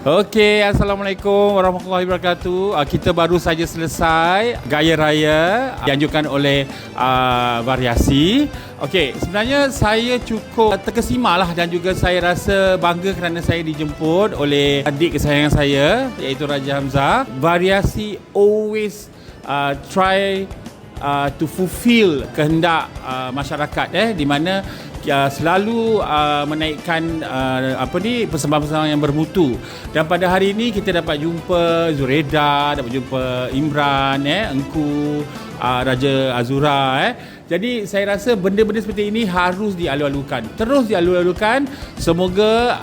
Okey, Assalamualaikum warahmatullahi wabarakatuh. Kita baru saja selesai Gaya Raya dianjurkan oleh Variasi. Okey, sebenarnya saya cukup terkesima lah dan juga saya rasa bangga kerana saya dijemput oleh adik kesayangan saya iaitu Raja Hamzah. Variasi always try to fulfill kehendak masyarakat di mana selalu menaikkan persembahan-persembahan yang bermutu. Dan pada hari ini kita dapat jumpa Zureda, dapat jumpa Imran, Engku, Raja Azura. Jadi saya rasa benda-benda seperti ini harus dialu-alukan. Terus dialu-alukan. Semoga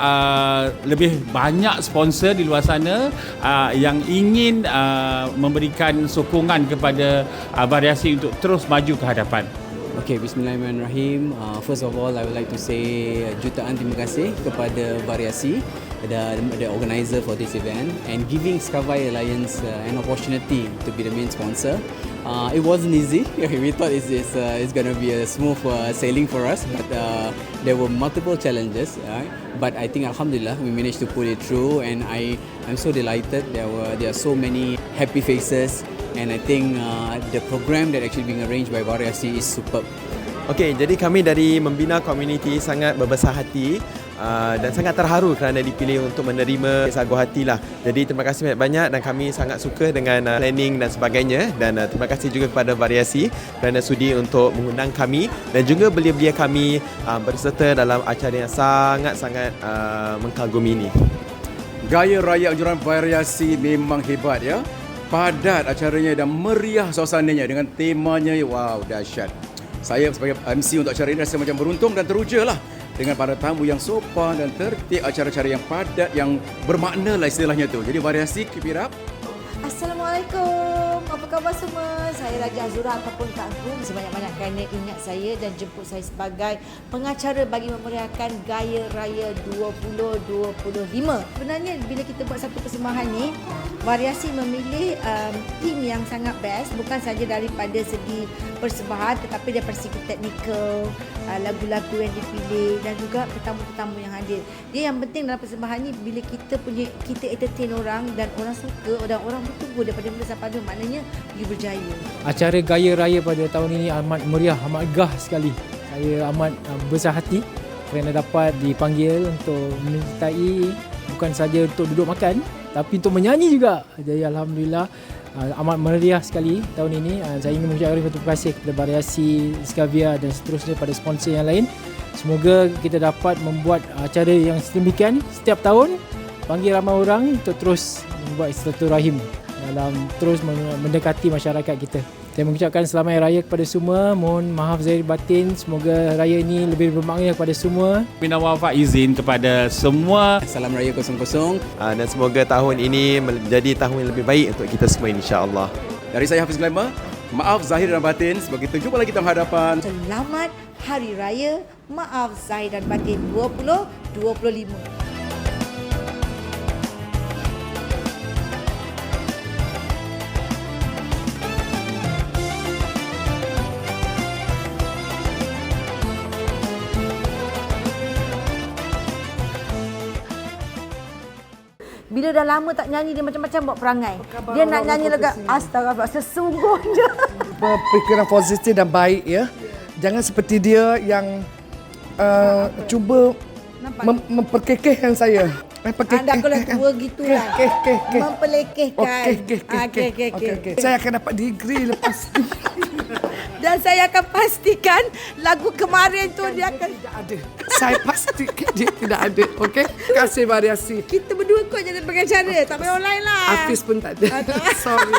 lebih banyak sponsor di luar sana yang ingin memberikan sokongan kepada Variasi untuk terus maju ke hadapan. Okay, Bismillahirrahmanirrahim. First of all, I would like to say jutaan terima kasih kepada Variasi, the organizer for this event, and giving Skyway Alliance an opportunity to be the main sponsor. It wasn't easy. We thought it's going to be a smooth sailing for us, but there were multiple challenges. But I think Alhamdulillah we managed to pull it through, and I'm so delighted. There are so many happy faces. And I think the program that actually being arranged by Variasi is superb. Okey, jadi kami dari Membina Community sangat berbesar hati dan sangat terharu kerana dipilih untuk menerima Sagu Hati lah. Jadi terima kasih banyak-banyak dan kami sangat suka dengan planning dan sebagainya. Dan terima kasih juga kepada Variasi kerana sudi untuk mengundang kami dan juga belia-belia kami berserta dalam acara yang sangat-sangat mengagumi ini. Gaya Raya Anjuran Variasi memang hebat ya. Padat acaranya dan meriah suasananya dengan temanya. Wow, dahsyat. Saya sebagai MC untuk acara ini rasa macam beruntung dan teruja lah dengan para tamu yang sopan dan tertib, acara-acara yang padat, yang bermakna lah istilahnya tu. Jadi Variasi, keep it up. Assalamualaikum. Apa khabar semua? Saya Raja Azura ataupun Kak Gu. Sebanyak-banyak kerana ingat saya dan jemput saya sebagai pengacara bagi memeriahkan Gaya Raya 2025. Sebenarnya bila kita buat satu persembahan ni, Variasi memilih tim yang sangat best, bukan saja daripada segi persembahan tetapi daripada segi teknikal, lagu-lagu yang dipilih dan juga tetamu-tetamu yang hadir. Dia yang penting dalam persembahan ni bila kita entertain orang dan orang suka dan orang bertunggu daripada mula sampai akhir, maknanya you berjaya. Acara Gaya Raya pada tahun ini amat meriah, amat megah sekali. Saya amat besar hati kerana dapat dipanggil untuk menyertai bukan saja untuk duduk makan tapi untuk menyanyi juga. Jadi Alhamdulillah amat meriah sekali tahun ini. Saya ingin mengucapkan terima kasih kepada Variasi, Skavia dan seterusnya pada sponsor yang lain. Semoga kita dapat membuat acara yang sedemikian setiap tahun, panggil ramai orang untuk terus membuat silaturahim dalam terus mendekati masyarakat kita. Saya mengucapkan selamat Hari Raya kepada semua. Mohon maaf zahir batin. Semoga raya ini lebih bermakna kepada semua. Minta maaf izin kepada semua. Salam Raya 00. Dan semoga tahun ini menjadi tahun yang lebih baik untuk kita semua insya-Allah. Dari saya Hafiz Glamour, maaf zahir dan batin. Sebagai jumpa lagi dalam hadapan. Selamat Hari Raya, maaf zahir dan batin 2025. Bila dah lama tak nyanyi, dia macam-macam buat perangai. Dia nak nyanyi lagu astagfirullah, sesungguhnya. Berfikiran positif dan baik ya. Jangan seperti dia yang cuba memperkekehkan saya. Anda kalau tua gitulah. Mempelekehkan. Okey. Saya akan dapat degree lepas tu. Dan saya akan pastikan lagu kemarin tu dia akan tidak ada. Saya pastikan dia tidak ada. Okey. Terima kasih Variasi. Kita berdua kot jadi pengacara, tak payah orang lain lah. Hafiz pun tak ada. Sorry.